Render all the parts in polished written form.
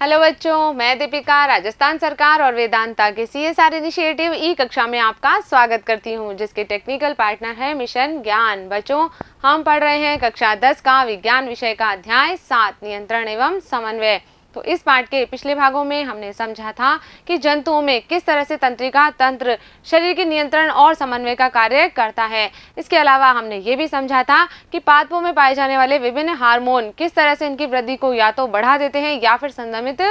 Hello बच्चों, मैं दीपिका राजस्थान सरकार और वेदांता के CSR इनिशिएटिव ई कक्षा में आपका स्वागत करती हूं, जिसके टेक्निकल पार्टनर है मिशन ज्ञान। बच्चों, हम पढ़ रहे हैं कक्षा 10 का विज्ञान विषय का अध्याय 7 नियंत्रण एवं समन्वय। तो इस पाठ के पिछले भागों में हमने समझा था कि जंतुओं में किस तरह से तंत्रिका तंत्र शरीर के नियंत्रण और समन्वय का कार्य करता है। इसके अलावा हमने ये भी समझा था कि पादपों में पाए जाने वाले विभिन्न हार्मोन किस तरह से इनकी वृद्धि को या तो बढ़ा देते हैं या फिर संदमित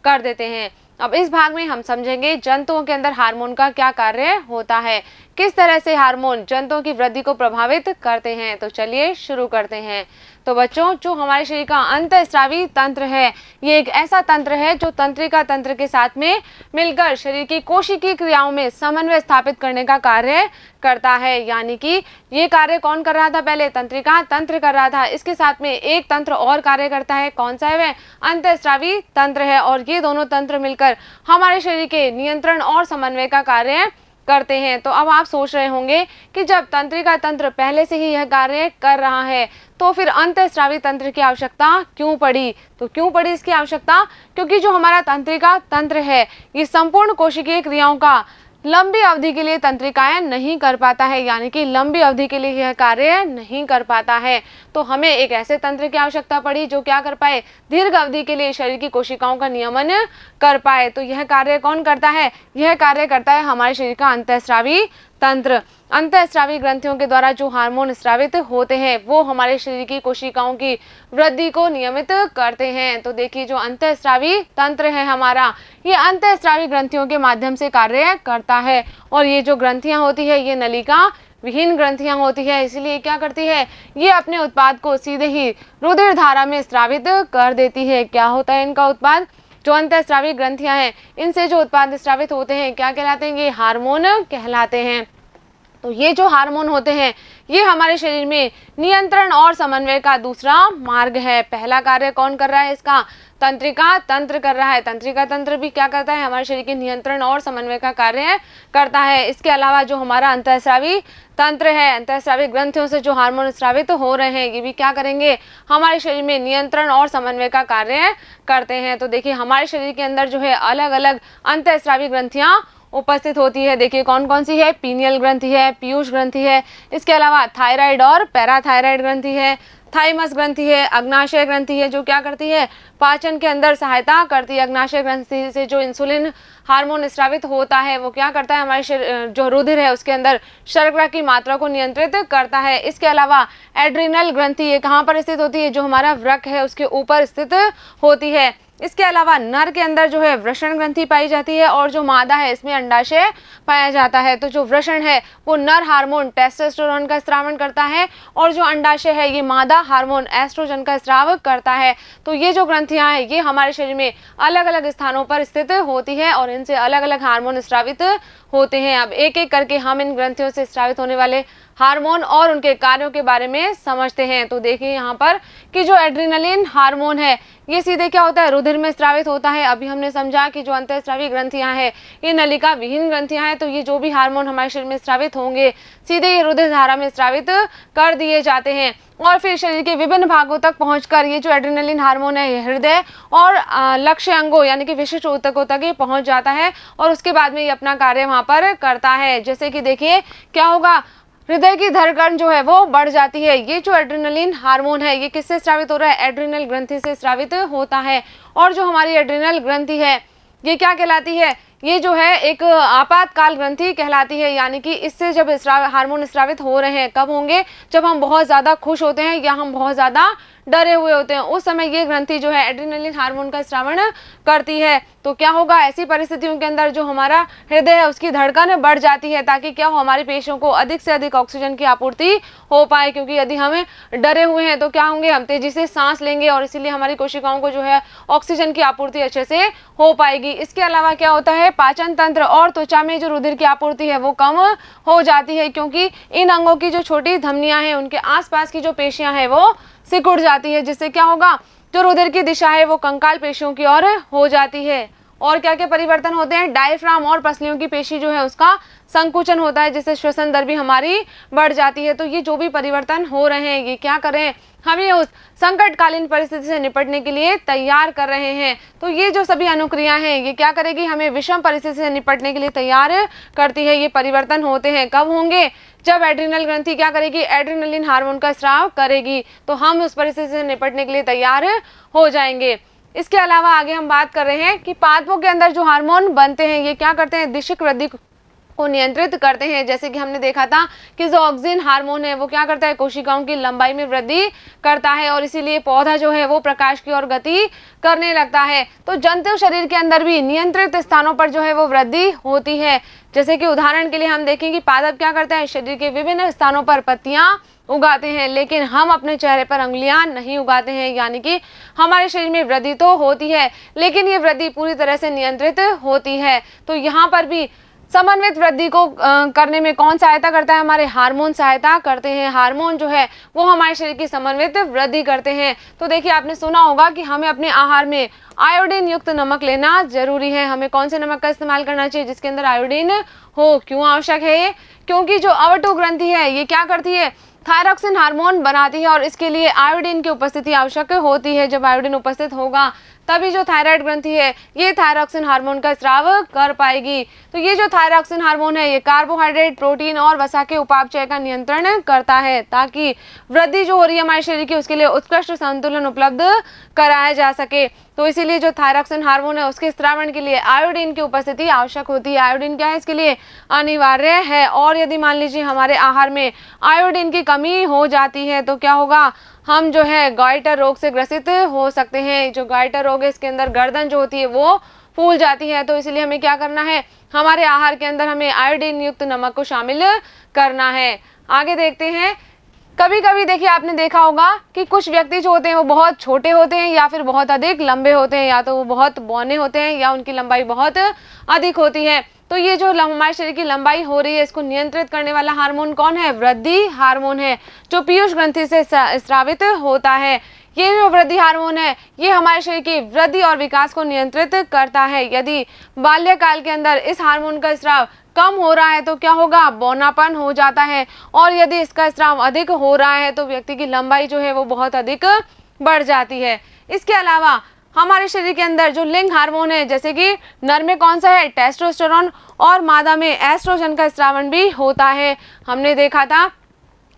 कर देते हैं। अब इस भाग में हम समझेंगे जंतुओं के अंदर हार्मोन का क्या कार्य होता है, किस तरह से हार्मोन जंतुओं की वृद्धि को प्रभावित करते हैं। तो चलिए शुरू करते हैं। तो बच्चों, जो हमारे शरीर का अंतःस्रावी तंत्र है, ये एक ऐसा तंत्र है जो तंत्रिका तंत्र के साथ में मिलकर शरीर की कोशिकीय क्रियाओं में समन्वय स्थापित करने का कार्य करता है। यानी कि ये कार्य कौन कर रहा था? पहले तंत्रिका तंत्र कर रहा था, इसके साथ में एक तंत्र और कार्य करता है। कौन सा है वह? अंतःस्रावी तंत्र है। और ये दोनों तंत्र मिलकर हमारे शरीर के नियंत्रण और समन्वय का कार्य करते हैं। तो अब आप सोच रहे होंगे कि जब तंत्रिका तंत्र पहले से ही यह कार्य कर रहा है तो फिर अंतःस्रावी तंत्र की आवश्यकता क्यों पड़ी? तो क्यों पड़ी इसकी आवश्यकता? क्योंकि जो हमारा तंत्रिका तंत्र है ये संपूर्ण कोशिकीय क्रियाओं का लंबी अवधि के लिए तंत्रिकाएं नहीं कर पाता है, यानी कि लंबी अवधि के लिए यह कार्य नहीं कर पाता है। तो हमें एक ऐसे तंत्र की आवश्यकता पड़ी जो क्या कर पाए? दीर्घ अवधि के लिए शरीर की कोशिकाओं का नियमन कर पाए। तो यह कार्य कौन करता है? यह कार्य करता है हमारे शरीर का अंतःस्रावी तंत्र। अंतःस्रावी ग्रंथियों के द्वारा जो हार्मोन स्रावित होते हैं वो हमारे शरीर की कोशिकाओं की वृद्धि को नियमित करते हैं। तो देखिए, जो अंतःस्रावी तंत्र है हमारा, ये अंतःस्रावी ग्रंथियों के माध्यम से कार्य करता है। और ये जो ग्रंथियां होती है ये नलिका विहीन ग्रंथियां होती है, इसलिए क्या करती है? ये अपने उत्पाद को सीधे ही रुधिर धारा में स्रावित कर देती है। क्या होता है इनका उत्पाद? जो अंतःस्रावी ग्रंथियां हैं इनसे जो उत्पाद स्रावित होते हैं क्या कहलाते हैं? ये हार्मोन कहलाते हैं। तो ये जो हार्मोन होते हैं ये हमारे शरीर में नियंत्रण और समन्वय का दूसरा मार्ग है। पहला कार्य कौन कर रहा है इसका? तंत्रिका तंत्र कर रहा है। तंत्रिका तंत्र भी क्या करता है? हमारे शरीर के नियंत्रण और समन्वय का कार्य करता है। इसके अलावा जो हमारा अंतःस्रावी तंत्र है, अंतःस्रावी ग्रंथियों से जो हार्मोन स्रावित हो रहे हैं ये भी क्या करेंगे? हमारे शरीर में नियंत्रण और समन्वय का कार्य करते हैं। तो देखिए, हमारे शरीर के अंदर जो है अलग अलग अंतःस्रावी ग्रंथियां उपस्थित होती है। देखिए कौन कौन सी है? पीनियल ग्रंथि है, पीयूष ग्रंथि है, इसके अलावा थायराइड और पैराथायराइड ग्रंथि है, थाइमस ग्रंथि है, अग्नाशय ग्रंथि है जो क्या करती है? पाचन के अंदर सहायता करती है। अग्नाशय ग्रंथि से जो इंसुलिन हार्मोन स्रावित होता है वो क्या करता है? हमारे जो रुधिर है उसके अंदर शर्करा की मात्रा को नियंत्रित करता है। इसके अलावा एड्रिनल ग्रंथि ये कहाँ पर स्थित होती है? जो हमारा वृक्क है उसके ऊपर स्थित होती है। इसके अलावा नर के अंदर जो है वृषण ग्रंथि पाई जाती है और जो मादा है इसमें अंडाशय पाया जाता है। तो जो वृषण है वो नर हार्मोन टेस्टोस्टेरोन का स्रावन करता है और जो अंडाशय है ये मादा हार्मोन एस्ट्रोजन का स्राव करता है। तो ये जो ग्रंथियां हैं ये हमारे शरीर में अलग अलग स्थानों पर स्थित होती है और इनसे अलग अलग हार्मोन स्रावित होते हैं। अब एक एक करके हम इन ग्रंथियों से स्रावित होने वाले हार्मोन और उनके कार्यों के बारे में समझते हैं। तो देखिए यहाँ पर कि जो एड्रिनलिन हार्मोन है ये सीधे क्या होता है? रुधिर में स्रावित होता है। अभी हमने समझा कि जो अंतःस्रावी ग्रंथियां हैं ये नलिका विहीन ग्रंथियां हैं। तो ये जो भी हार्मोन हमारे शरीर में स्रावित होंगे सीधे ये रुधिर धारा में स्रावित कर दिए जाते हैं और फिर शरीर के विभिन्न भागों तक पहुंचकर ये जो एड्रिनलिन हार्मोन है ये हृदय और लक्ष्य अंगों यानी कि विशिष्ट ऊतकों तक ये पहुंच जाता है और उसके बाद में ये अपना कार्य वहां पर करता है। जैसे कि देखिए क्या होगा? हृदय की धड़कन जो है वो बढ़ जाती है। ये जो एड्रिनलिन हार्मोन है ये किससे स्रावित हो रहा है? एड्रिनल ग्रंथि से स्रावित होता है। और जो हमारी एड्रिनल ग्रंथि है ये क्या कहलाती है? ये जो है एक आपातकाल ग्रंथि कहलाती है। यानी कि इससे जब हार्मोन स्रावित हो रहे हैं कब होंगे? जब हम बहुत ज़्यादा खुश होते हैं या हम बहुत ज़्यादा डरे हुए होते हैं, उस समय ये ग्रंथि जो है एड्रिनलिन हार्मोन का स्रावण करती है। तो क्या होगा? ऐसी परिस्थितियों के अंदर जो हमारा हृदय है उसकी धड़कन बढ़ जाती है ताकि क्या हो? हमारी पेशियों को अधिक से अधिक ऑक्सीजन की आपूर्ति हो पाए। क्योंकि यदि हमें डरे हुए हैं तो क्या होंगे? हम तेजी से सांस लेंगे और इसीलिए हमारी कोशिकाओं को जो है ऑक्सीजन की आपूर्ति अच्छे से हो पाएगी। इसके अलावा क्या होता है? पाचन तंत्र और त्वचा में जो रुधिर की आपूर्ति है वो कम हो जाती है क्योंकि इन अंगों की जो छोटी धमनियां हैं उनके आसपास की जो पेशियां हैं वो सिकुड़ जाती है, जिससे क्या होगा? जो रुधिर की दिशा है वो कंकाल पेशियों की ओर हो जाती है और क्या क्या परिवर्तन होते हैं, डायफ्राम और पसलियों की पेशी जो है उसका संकुचन होता है, जिससे श्वसन दर भी हमारी बढ़ जाती है। तो ये जो भी परिवर्तन हो रहे हैं ये क्या कर रहे हैं, हमें उस संकटकालीन परिस्थिति से निपटने के लिए तैयार कर रहे हैं। तो ये जो सभी अनुक्रियाएं हैं ये क्या करेगी, हमें विषम परिस्थिति से निपटने के लिए तैयार करती है। ये परिवर्तन होते हैं कब होंगे, जब एड्रिनल ग्रंथि क्या करेगी, एड्रेनलिन हार्मोन का स्राव करेगी, तो हम उस परिस्थिति से निपटने के लिए तैयार हो जाएंगे। इसके अलावा आगे हम बात कर रहे हैं कि पादपों के अंदर जो हार्मोन बनते हैं ये क्या करते हैं, दिशिक वृद्धि को नियंत्रित करते हैं। जैसे कि हमने देखा था कि जो ऑक्सिन हार्मोन है वो क्या करता है, कोशिकाओं की लंबाई में वृद्धि करता है और इसीलिए पौधा जो है वो प्रकाश की ओर गति करने लगता है। तो जंतु शरीर के अंदर भी नियंत्रित स्थानों पर जो है वो वृद्धि होती है। जैसे कि उदाहरण के लिए हम देखें कि पादप क्या करते हैं, शरीर के विभिन्न स्थानों पर पत्तियां उगाते हैं, लेकिन हम अपने चेहरे पर अंगुलियां नहीं उगाते हैं। यानी कि हमारे शरीर में वृद्धि तो होती है लेकिन ये वृद्धि पूरी तरह से नियंत्रित होती है। तो यहाँ पर भी समन्वित वृद्धि को करने में कौन सहायता करता है, हमारे हार्मोन सहायता करते हैं। हार्मोन जो है वो हमारे शरीर की समन्वित वृद्धि करते हैं। तो देखिए आपने सुना होगा कि हमें अपने आहार में आयोडीन युक्त नमक लेना जरूरी है। हमें कौन से नमक का इस्तेमाल करना चाहिए, जिसके अंदर आयोडीन हो। क्यों आवश्यक है ये, क्योंकि जो अवटु ग्रंथि है ये क्या करती है, थायरॉक्सिन हार्मोन बनाती है और इसके लिए आयोडीन की उपस्थिति आवश्यक होती है। जब आयोडीन उपस्थित होगा तभी जो थायराइड ग्रंथि है ये थायरॉक्सिन हार्मोन का स्राव कर पाएगी। तो ये जो थायरॉक्सिन हार्मोन है ये कार्बोहाइड्रेट, प्रोटीन और वसा के उपापचय का नियंत्रण करता है, ताकि वृद्धि जो हो रही है हमारे शरीर की उसके लिए उत्कृष्ट संतुलन उपलब्ध कराया जा सके। तो इसीलिए जो थायरॉक्सिन हार्मोन है उसके स्रावण के लिए आयोडीन की उपस्थिति आवश्यक होती है। आयोडीन क्या है, इसके लिए अनिवार्य है। और यदि मान लीजिए हमारे आहार में आयोडीन की कमी हो जाती है तो क्या होगा, हम जो है गॉइटर रोग से ग्रसित हो सकते हैं। जो गॉइटर रोग है इसके अंदर गर्दन जो होती है वो फूल जाती है। तो इसलिए हमें क्या करना है, हमारे आहार के अंदर हमें आयोडीन युक्त नमक को शामिल करना है। आगे देखते हैं, कभी कभी देखिए आपने देखा होगा कि कुछ व्यक्ति जो होते हैं वो बहुत छोटे होते हैं या फिर बहुत अधिक लंबे होते हैं, या तो वो बहुत बौने होते हैं या उनकी लंबाई बहुत अधिक होती है। तो ये जो हमारे शरीर की लंबाई हो रही है इसको नियंत्रित करने वाला हार्मोन कौन है, वृद्धि हार्मोन है, जो पीयूष ग्रंथि से स्रावित होता है। ये जो वृद्धि हार्मोन है ये हमारे शरीर की वृद्धि और विकास को नियंत्रित करता है। यदि बाल्यकाल के अंदर इस हार्मोन का स्राव कम हो रहा है तो क्या होगा, बौनापन हो जाता है, और यदि इसका स्राव अधिक हो रहा है तो व्यक्ति की लंबाई जो है वो बहुत अधिक बढ़ जाती है। इसके अलावा हमारे शरीर के अंदर जो लिंग हार्मोन है, जैसे कि नर में कौन सा है, टेस्टोस्टेरोन, और मादा में एस्ट्रोजन का स्रावण भी होता है। हमने देखा था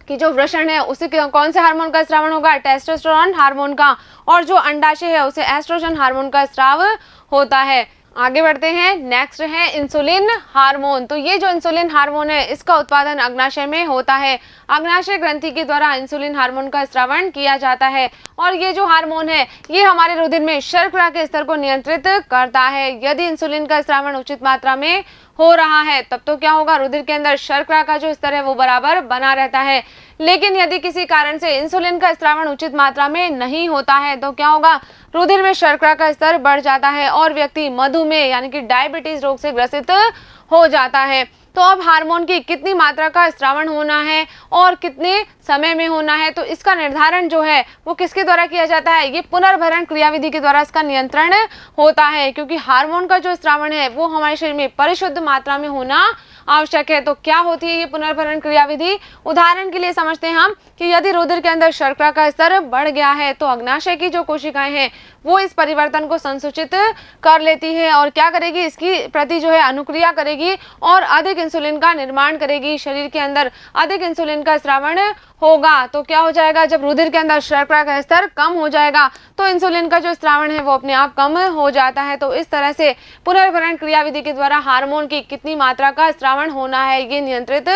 कि जो वृषण है उसे कौन से हार्मोन का स्रावण होगा, टेस्टोस्टेरोन हार्मोन का, और जो अंडाशय है उसे एस्ट्रोजन हार्मोन का स्राव होता है। आगे बढ़ते हैं, नेक्स्ट है इंसुलिन हार्मोन। तो ये जो इंसुलिन हार्मोन है इसका उत्पादन अग्नाशय में होता है। अग्नाशय ग्रंथि के द्वारा इंसुलिन हार्मोन का स्रावण किया जाता है, और ये जो हार्मोन है ये हमारे रुधिर में शर्करा के स्तर को नियंत्रित करता है। यदि इंसुलिन का स्रावण उचित मात्रा में हो रहा है तब तो क्या होगा, रुधिर के अंदर शर्करा का जो स्तर है वो बराबर बना रहता है। लेकिन यदि किसी कारण से इंसुलिन का स्रावण उचित मात्रा में नहीं होता है तो क्या होगा, रुधिर में शर्करा का स्तर बढ़ जाता है और व्यक्ति मधुमेह यानी कि डायबिटीज रोग से ग्रसित हो जाता है। तो अब हार्मोन की कितनी मात्रा का स्रावण होना है और कितने समय में होना है, तो इसका निर्धारण जो है वो किसके द्वारा किया जाता है, ये पुनर्भरण क्रियाविधि के द्वारा इसका नियंत्रण होता है। क्योंकि हार्मोन का जो स्रावण है वो हमारे शरीर में परिशुद्ध मात्रा में होना आवश्यक है। तो क्या होती है ये पुनर्भरण क्रियाविधि, उदाहरण के लिए समझते हैं हम कि यदि रुधिर के अंदर शर्करा का स्तर बढ़ गया है तो अग्नाशय की जो कोशिकाएं हैं वो इस परिवर्तन को संसूचित कर लेती है और क्या करेगी, इसकी प्रति जो है अनुक्रिया करेगी और अधिक इंसुलिन का निर्माण करेगी। शरीर के अंदर अधिक इंसुलिन का स्रावण होगा तो क्या हो जाएगा, जब रुधिर के अंदर शर्करा का स्तर कम हो जाएगा तो इंसुलिन का जो स्रावण है वो अपने आप कम हो जाता है। तो इस तरह से पुनर्भरण क्रियाविधि के द्वारा हार्मोन की कितनी मात्रा का स्रावण होना है ये नियंत्रित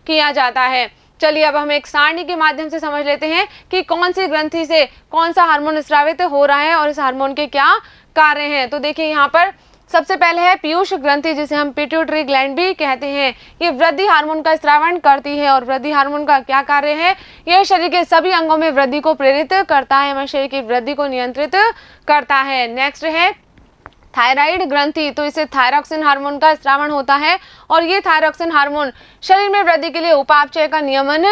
किया जाता है। चलिए अब हम एक सारणी के माध्यम से समझ लेते हैं कि कौन सी ग्रंथि से कौन सा हार्मोन स्रावित हो रहा है और इस हार्मोन के क्या कार्य हैं। तो देखिए यहाँ पर सबसे पहले है पीयूष ग्रंथि, जिसे हम पिट्यूटरी ग्लैंड भी कहते हैं। ये वृद्धि हार्मोन का स्रावण करती है और वृद्धि हार्मोन का क्या कार्य है, यह शरीर के सभी अंगों में वृद्धि को प्रेरित करता है, हमारे शरीर की वृद्धि को नियंत्रित करता है। नेक्स्ट है थायराइड ग्रंथि, तो इसे थायरॉक्सिन हार्मोन का स्रावण होता है और ये थायरॉक्सिन हार्मोन शरीर में वृद्धि के लिए उपापचय का नियमन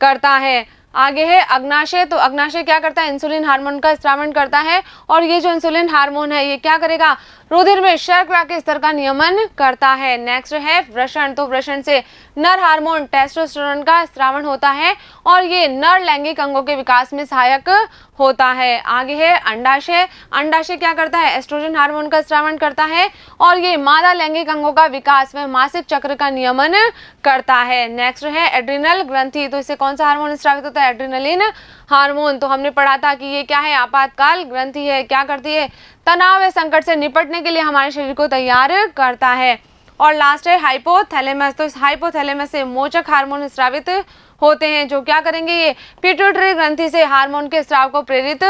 करता है। आगे है अग्नाशय। तो अग्नाशय क्या करता है, इंसुलिन हार्मोन का स्रावन करता है और ये जो इंसुलिन हार्मोन है ये क्या करेगा, रुधिर में शर्करा के स्तर का नियमन करता है। नेक्स्ट है वृषण। तो वृषण से नर हार्मोन टेस्टोस्टेरोन का स्रावन होता है और ये नर लैंगिक अंगों के विकास में सहायक होता है। आगे है अंडाशय। अंडाशय क्या करता है, एस्ट्रोजन हार्मोन का स्रावन करता है और ये मादा लैंगिक अंगों का विकास व मासिक चक्र का नियमन करता है। नेक्स्ट है एड्रिनल ग्रंथि। तो इससे कौन सा हार्मोन स्रावित होता है, एड्रिनलिन हार्मोन। तो हमने पढ़ा था कि ये क्या है, आपातकाल ग्रंथि है। क्या करती है, तनाव व संकट से निपटने के लिए हमारे शरीर को तैयार करता है। और लास्ट है हाइपोथैलेमस। तो इस हाइपोथैलेमस से मोचक हार्मोन स्रावित होते हैं जो क्या करेंगे, ये पिट्यूटरी ग्रंथि से हार्मोन के स्राव को प्रेरित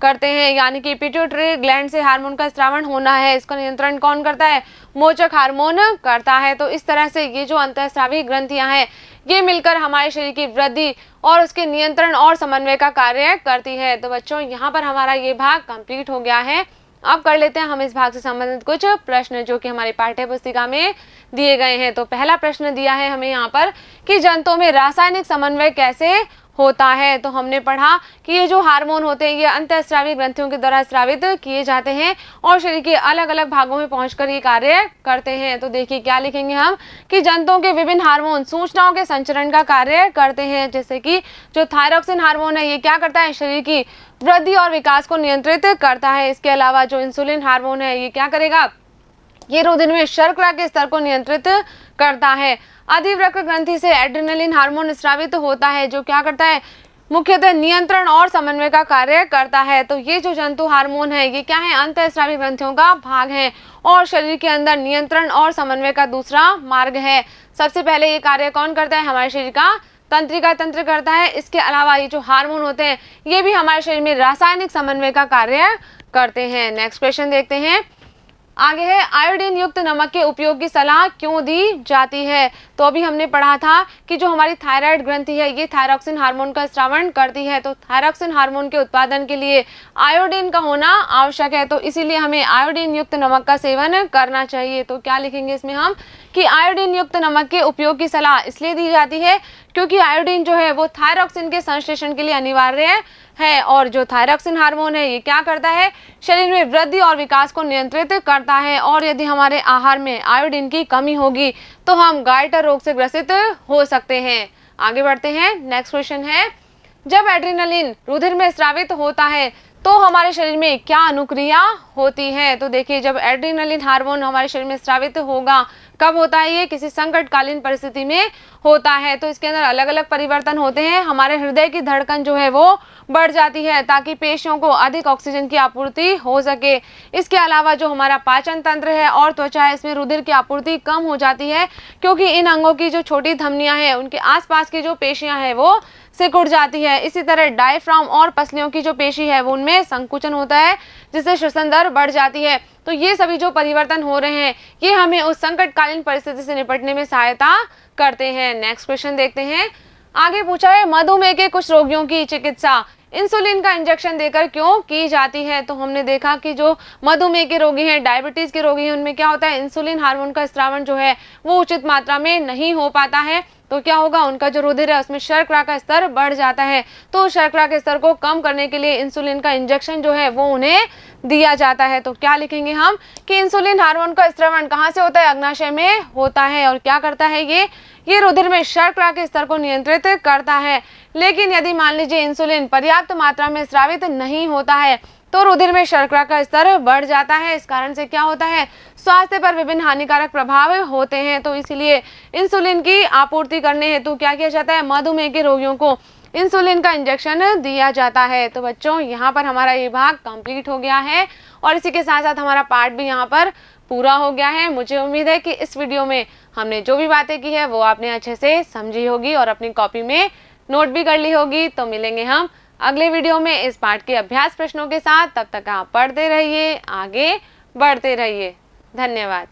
करते हैं। यानी कि पिट्यूटरी ग्लैंड से हार्मोन का स्रावन होना है, इसका नियंत्रण कौन करता है, मोचक हार्मोन करता है। तो इस तरह से ये जो अंतःस्रावी ग्रंथियां हैं ये मिलकर हमारे शरीर की वृद्धि और उसके नियंत्रण और समन्वय का कार्य करती है। तो बच्चों यहाँ पर हमारा ये भाग कंप्लीट हो गया है। अब कर लेते हैं हम इस भाग से संबंधित कुछ प्रश्न जो कि हमारी पाठ्य पुस्तिका में दिए गए हैं। तो पहला प्रश्न दिया है हमें यहाँ पर कि जंतुओं में रासायनिक समन्वय कैसे होता है। तो हमने पढ़ा कि ये जो हार्मोन होते हैं ये अंतःस्रावी ग्रंथियों के द्वारा स्रावित किए जाते हैं और शरीर के अलग अलग भागों में पहुंचकर ये कार्य करते हैं। तो देखिए क्या लिखेंगे हम कि जंतुओं के विभिन्न हार्मोन सूचनाओं के संचरण का कार्य करते हैं। जैसे कि जो थायरॉक्सिन हार्मोन है ये क्या करता है, शरीर की वृद्धि और विकास को नियंत्रित करता है। इसके अलावा जो इंसुलिन हार्मोन है ये क्या करेगा, ये रुधिर में शर्करा के स्तर को नियंत्रित करता है। अधिवृक्क ग्रंथि से एड्रेनलिन हार्मोन स्रावित होता है जो क्या करता है, मुख्यतः नियंत्रण और समन्वय का कार्य करता है। तो ये जो जंतु हार्मोन है ये क्या है, अंतःस्रावी ग्रंथियों का भाग है और शरीर के अंदर नियंत्रण और समन्वय का दूसरा मार्ग है। सबसे पहले ये कार्य कौन करता है, हमारे शरीर का तंत्रिका तंत्र करता है। इसके अलावा ये जो हार्मोन होते हैं ये भी हमारे शरीर में रासायनिक समन्वय का कार्य करते हैं। नेक्स्ट क्वेश्चन देखते हैं। आगे है आयोडीन युक्त नमक के उपयोग की सलाह क्यों दी जाती है। तो अभी हमने पढ़ा था कि जो हमारी थायराइड ग्रंथि है ये थायरॉक्सिन हार्मोन का स्रावन करती है। तो थायरॉक्सिन हार्मोन के उत्पादन के लिए आयोडीन का होना आवश्यक है, तो इसीलिए हमें आयोडीन युक्त नमक का सेवन करना चाहिए। तो क्या लिखेंगे इसमें हम कि आयोडीन युक्त नमक के उपयोग की सलाह इसलिए दी जाती है क्योंकि आयोडीन जो है वो थायरॉक्सिन के संश्लेषण के लिए अनिवार्य है और जो थायरॉक्सिन हार्मोन है ये क्या करता है, शरीर में वृद्धि और विकास को नियंत्रित करता है। और यदि हमारे आहार में आयोडीन की कमी होगी तो हम गाइटर रोग से ग्रसित हो सकते हैं। आगे बढ़ते हैं। नेक्स्ट क्वेश्चन है, जब एड्रेनलिन रुधिर में स्रावित होता है तो हमारे शरीर में क्या अनुक्रिया होती है। तो देखिए जब एड्रेनलिन हार्मोन हमारे शरीर में स्रावित होगा, कब होता है, ये किसी संकटकालीन परिस्थिति में होता है। तो इसके अंदर अलग अलग परिवर्तन होते हैं। हमारे हृदय की धड़कन जो है वो बढ़ जाती है ताकि पेशियों को अधिक ऑक्सीजन की आपूर्ति हो सके। इसके अलावा जो हमारा पाचन तंत्र है और त्वचा है इसमें रुधिर की आपूर्ति कम हो जाती है क्योंकि इन अंगों की जो छोटी धमनियां हैं उनके आसपास की जो पेशियां हैं वो सिकुड़ जाती है। इसी तरह डायफ्राम और पसलियों की जो पेशी है वो उनमें संकुचन होता है जिससे श्वसन दर बढ़ जाती है। तो ये सभी जो परिवर्तन हो रहे हैं ये हमें उस संकटकालीन परिस्थिति से निपटने में सहायता करते हैं। नेक्स्ट क्वेश्चन देखते हैं। आगे पूछा है मधुमेह के कुछ रोगियों की चिकित्सा इंसुलिन का इंजेक्शन देकर क्यों की जाती है। तो हमने देखा कि जो मधुमेह के रोगी हैं, डायबिटीज के रोगी हैं, उनमें क्या होता है, इंसुलिन हार्मोन का स्रावन जो है वो उचित मात्रा में नहीं हो पाता है। तो क्या होगा, उनका जो रुधिर है उसमें शर्करा का स्तर बढ़ जाता है। तो शर्करा के स्तर को कम करने के लिए इंसुलिन का इंजेक्शन जो है वो उन्हें दिया जाता है। तो क्या लिखेंगे हम कि इंसुलिन हार्मोन का स्रावन कहाँ से होता है, अग्नाशय में होता है। और क्या करता है ये रुधिर में शर्करा के स्तर को नियंत्रित करता है। लेकिन यदि मान लीजिए इंसुलिन पर्याप्त मात्रा में स्रावित नहीं होता है तो रुधिर में शर्करा का स्तर बढ़ जाता है। इस कारण से क्या होता है, स्वास्थ्य पर विभिन्न हानिकारक प्रभाव होते हैं। तो इसलिए इंसुलिन की आपूर्ति करने हेतु क्या किया जाता है, मधुमेह के रोगियों को इंसुलिन का इंजेक्शन दिया जाता है। तो बच्चों यहाँ पर हमारा ये भाग कंप्लीट हो गया है और इसी के साथ साथ हमारा पार्ट भी यहाँ पर पूरा हो गया है। मुझे उम्मीद है कि इस वीडियो में हमने जो भी बातें की है वो आपने अच्छे से समझी होगी और अपनी कॉपी में नोट भी कर ली होगी। तो मिलेंगे हम अगले वीडियो में इस पाठ के अभ्यास प्रश्नों के साथ। तब तक आप पढ़ते रहिए, आगे बढ़ते रहिए। धन्यवाद।